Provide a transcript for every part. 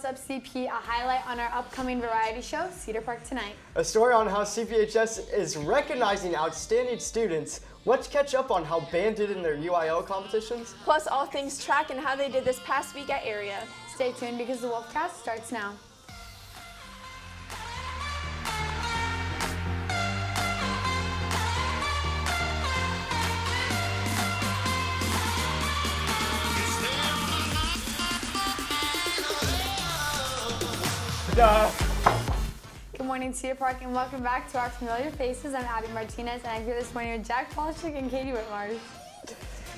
What's Up CP, a highlight on our upcoming variety show, Cedar Park Tonight. A story on how CPHS is recognizing outstanding students, what to catch up on how band did in their UIL competitions, plus all things track and how they did this past week at Area. Stay tuned because the Wolfcast starts now. Good morning, Cedar Park, and welcome back to our familiar faces. I'm Abby Martinez, and I'm here this morning with Jack Polishuk and Katie Whitmarsh.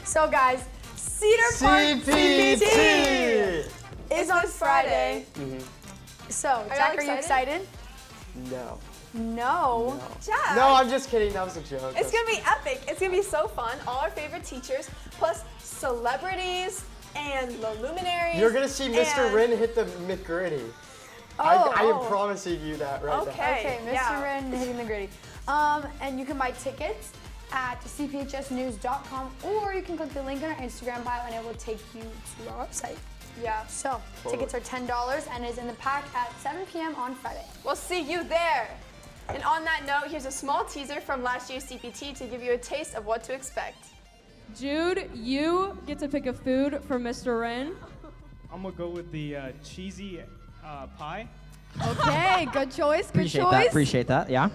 So, guys, Cedar Park CPT is on Friday. So, Jack, are you excited? No. No. Jack. No, I'm just kidding. That was a joke. It's going to be epic. It's going to be so fun. All our favorite teachers, plus celebrities and the luminaries. You're going to see Mr. Wren hit the McGritty. I am promising you that right now. Okay, Mr. Wren hitting the gritty. And you can buy tickets at cphsnews.com, or you can click the link on our Instagram bio and it will take you to our website. Yeah. So, tickets are $10 and is in the pack at 7 p.m. on Friday. We'll see you there. And on that note, here's a small teaser from last year's CPT to give you a taste of what to expect. Jude, you get to pick a food for Mr. Wren. I'm gonna go with the cheesy pie. Okay, good choice, good choice. Appreciate that, yeah.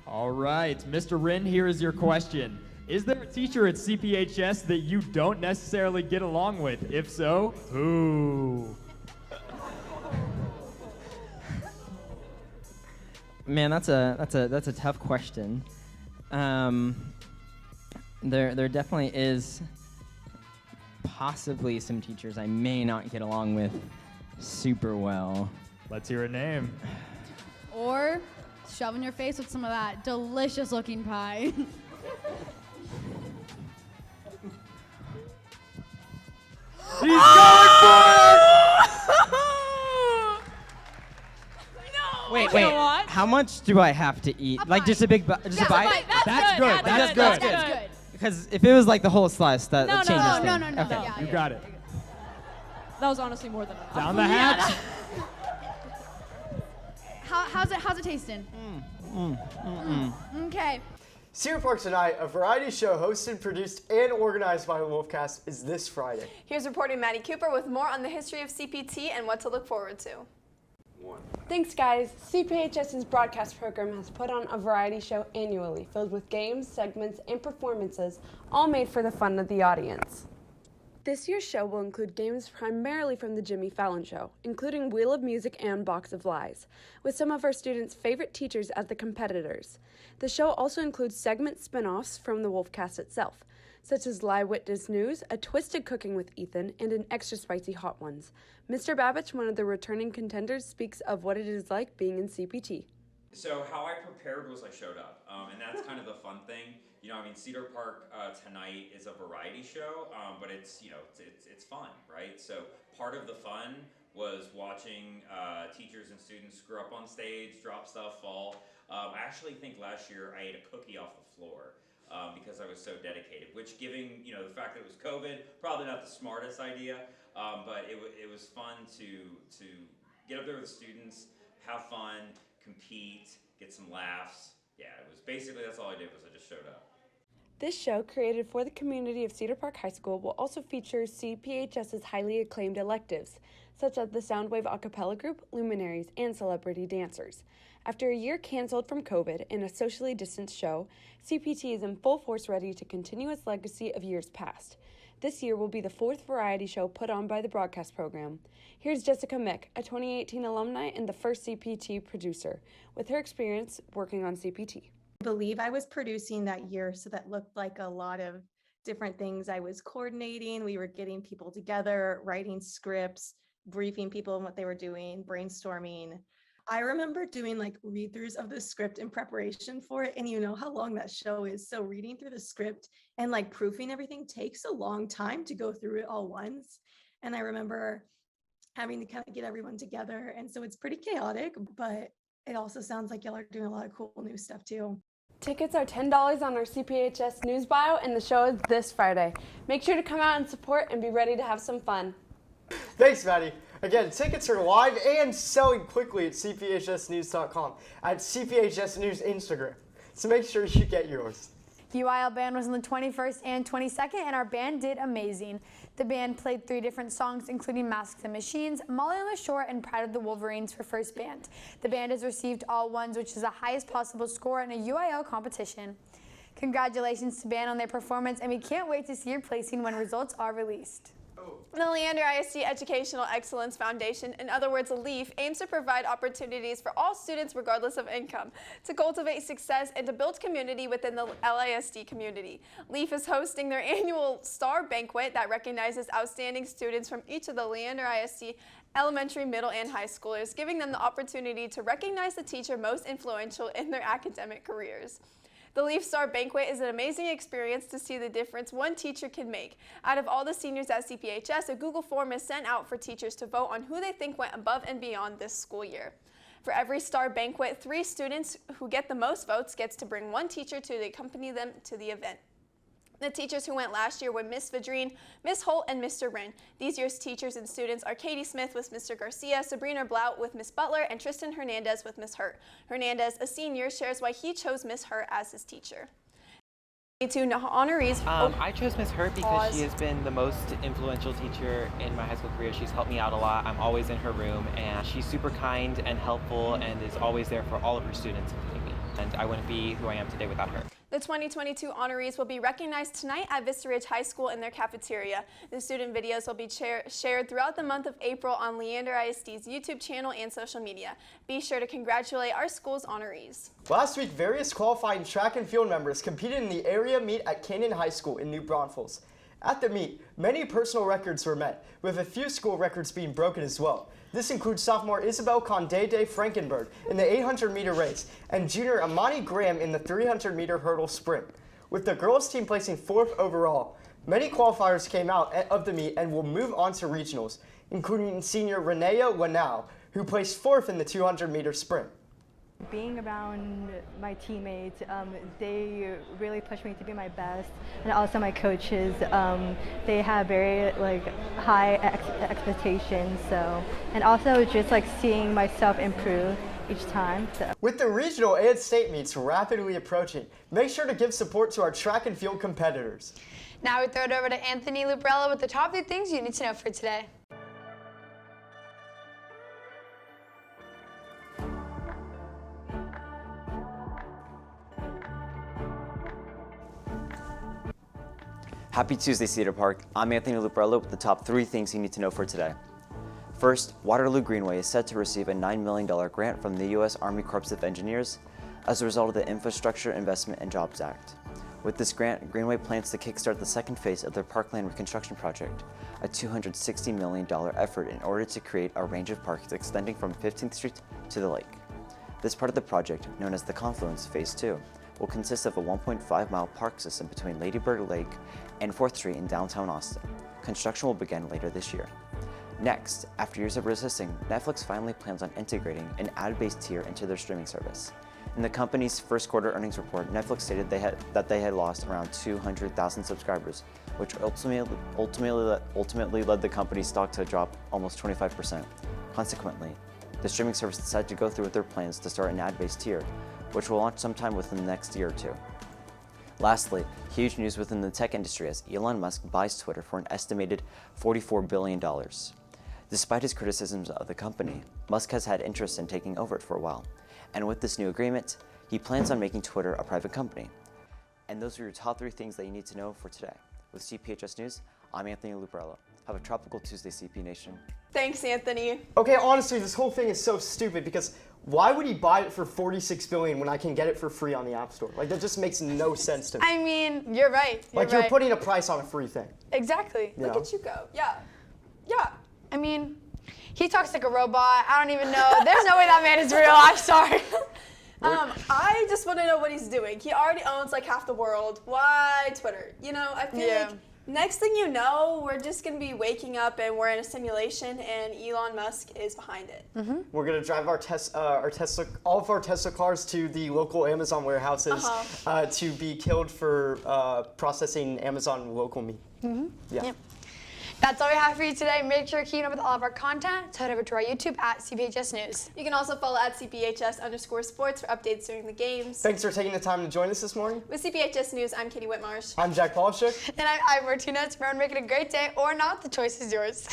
All right, Mr. Wren, here is your question. Is there a teacher at CPHS that you don't necessarily get along with? If so, who? Man, that's a tough question. There definitely is possibly some teachers I may not get along with super well. Let's hear a name. Or shove in your face with some of that delicious looking pie. He's going for it! Wait, how much do I have to eat? Like just a big, just a bite? That's good. That's good. Because if it was like the whole slice, that changes things. No. Okay. Yeah, You got it. That was honestly more than enough. Down the hatch. How's it tasting? Okay. Cedar Park Tonight, a variety show hosted, produced, and organized by the Wolfcast, is this Friday. Here's reporter Maddie Cooper with more on the history of CPT and what to look forward to. Thanks, guys. CPHS's broadcast program has put on a variety show annually filled with games, segments, and performances, all made for the fun of the audience. This year's show will include games primarily from the Jimmy Fallon Show, including Wheel of Music and Box of Lies, with some of our students' favorite teachers as the competitors. The show also includes segment spin-offs from the Wolfcast itself, such as Live Witness News, a Twisted Cooking with Ethan, and an Extra Spicy Hot Ones. Mr. Babbage, one of the returning contenders, speaks of what it is like being in CPT. So how I prepared was I showed up, and that's kind of the fun thing. You know, I mean, Cedar Park Tonight is a variety show, but it's, you know, it's fun, right? So part of the fun was watching teachers and students screw up on stage, drop stuff, fall. I actually think last year I ate a cookie off the floor because I was so dedicated, which giving, you know, the fact that it was COVID, probably not the smartest idea, but it was fun to get up there with the students, have fun, compete, get some laughs. Yeah, it was basically, that's all I did was I just showed up. This show, created for the community of Cedar Park High School, will also feature CPHS's highly acclaimed electives, such as the Soundwave a cappella group, luminaries, and celebrity dancers. After a year canceled from COVID and a socially distanced show, CPT is in full force ready to continue its legacy of years past. This year will be the fourth variety show put on by the broadcast program. Here's Jessica Mick, a 2018 alumni and the first CPT producer, with her experience working on CPT. I believe I was producing that year, so that looked like a lot of different things. I was coordinating, we were getting people together, writing scripts, briefing people on what they were doing, brainstorming. I remember doing like read-throughs of the script in preparation for it, and you know how long that show is. So reading through the script and like proofing everything takes a long time to go through it all once. And I remember having to kind of get everyone together. And so it's pretty chaotic, but it also sounds like y'all are doing a lot of cool new stuff too. Tickets are $10 on our CPHS News bio, and the show is this Friday. Make sure to come out and support and be ready to have some fun. Thanks, Maddie. Again, tickets are live and selling quickly at cphsnews.com, at CPHS News Instagram. So make sure you get yours. UIL band was on the 21st and 22nd, and our band did amazing. The band played 3 different songs, including Masks and Machines, Molly on the Shore, and Pride of the Wolverines for first band. The band has received all ones, which is the highest possible score in a UIL competition. Congratulations to band on their performance, and we can't wait to see your placing when results are released. The Leander ISD Educational Excellence Foundation, in other words, LEAF, aims to provide opportunities for all students regardless of income, to cultivate success and to build community within the LISD community. LEAF is hosting their annual Star Banquet that recognizes outstanding students from each of the Leander ISD elementary, middle, and high schoolers, giving them the opportunity to recognize the teacher most influential in their academic careers. The Leaf Star Banquet is an amazing experience to see the difference one teacher can make. Out of all the seniors at CPHS, a Google form is sent out for teachers to vote on who they think went above and beyond this school year. For every Star Banquet, 3 students who get the most votes gets to bring 1 teacher to accompany them to the event. The teachers who went last year were Miss Vadrine, Miss Holt, and Mr. Wren. These year's teachers and students are Katie Smith with Mr. Garcia, Sabrina Blout with Miss Butler, and Tristan Hernandez with Miss Hurt. Hernandez, a senior, shares why he chose Miss Hurt as his teacher. To honorees. I chose Miss Hurt because she has been the most influential teacher in my high school career. She's helped me out a lot. I'm always in her room, and she's super kind and helpful and is always there for all of her students, including me. And I wouldn't be who I am today without her. The 2022 honorees will be recognized tonight at Vista Ridge High School in their cafeteria. The student videos will be shared throughout the month of April on Leander ISD's YouTube channel and social media. Be sure to congratulate our school's honorees. Last week, various qualifying track and field members competed in the area meet at Canyon High School in New Braunfels. At the meet, many personal records were met, with a few school records being broken as well. This includes sophomore Isabel Condé Frankenberg in the 800-meter race and junior Amani Graham in the 300-meter hurdle sprint. With the girls' team placing 4th overall, many qualifiers came out of the meet and will move on to regionals, including senior Renea Lanau, who placed 4th in the 200-meter sprint. Being around my teammates, they really push me to be my best, and also my coaches, they have very high expectations. So, and also just seeing myself improve each time. So. With the regional and state meets rapidly approaching, make sure to give support to our track and field competitors. Now we throw it over to Anthony Lubrella with the top 3 things you need to know for today. Happy Tuesday, Cedar Park. I'm Anthony Lubrella with the top 3 things you need to know for today. First, Waterloo Greenway is set to receive a $9 million grant from the U.S. Army Corps of Engineers as a result of the Infrastructure Investment and Jobs Act. With this grant, Greenway plans to kickstart the second phase of their parkland reconstruction project, a $260 million effort in order to create a range of parks extending from 15th Street to the lake. This part of the project, known as the Confluence Phase 2, will consist of a 1.5-mile park system between Lady Bird Lake and 4th Street in downtown Austin. Construction will begin later this year. Next, after years of resisting, Netflix finally plans on integrating an ad-based tier into their streaming service. In the company's first quarter earnings report, Netflix stated that they had lost around 200,000 subscribers, which ultimately led the company's stock to drop almost 25%. Consequently, the streaming service decided to go through with their plans to start an ad-based tier, which will launch sometime within the next year or 2. Lastly, huge news within the tech industry as Elon Musk buys Twitter for an estimated $44 billion. Despite his criticisms of the company, Musk has had interest in taking over it for a while. And with this new agreement, he plans on making Twitter a private company. And those are your top 3 things that you need to know for today. With CPHS News, I'm Anthony Lubrella. Have a tropical Tuesday, CP Nation. Thanks, Anthony. Okay, honestly, this whole thing is so stupid because why would he buy it for $46 billion when I can get it for free on the App Store? That just makes no sense to me. I mean, you're right. You're putting a price on a free thing. Exactly. Look at you go. Yeah. Yeah. I mean, he talks like a robot. I don't even know. There's no way that man is real. I'm sorry. I just want to know what he's doing. He already owns half the world. Why Twitter? I feel like next thing you know, we're just going to be waking up and we're in a simulation and Elon Musk is behind it. Mm-hmm. We're going to drive all of our Tesla cars to the local Amazon warehouses to be killed for processing Amazon local meat. Mm-hmm. Yeah. Yep. That's all we have for you today. Make sure to keep up with all of our content. So head over to our YouTube at CPHS News. You can also follow at CPHS_sports for updates during the games. Thanks for taking the time to join us this morning. With CPHS News, I'm Katie Whitmarsh. I'm Jack Polishuk. And I'm Ivy Martinez. Remember, make it a great day or not. The choice is yours.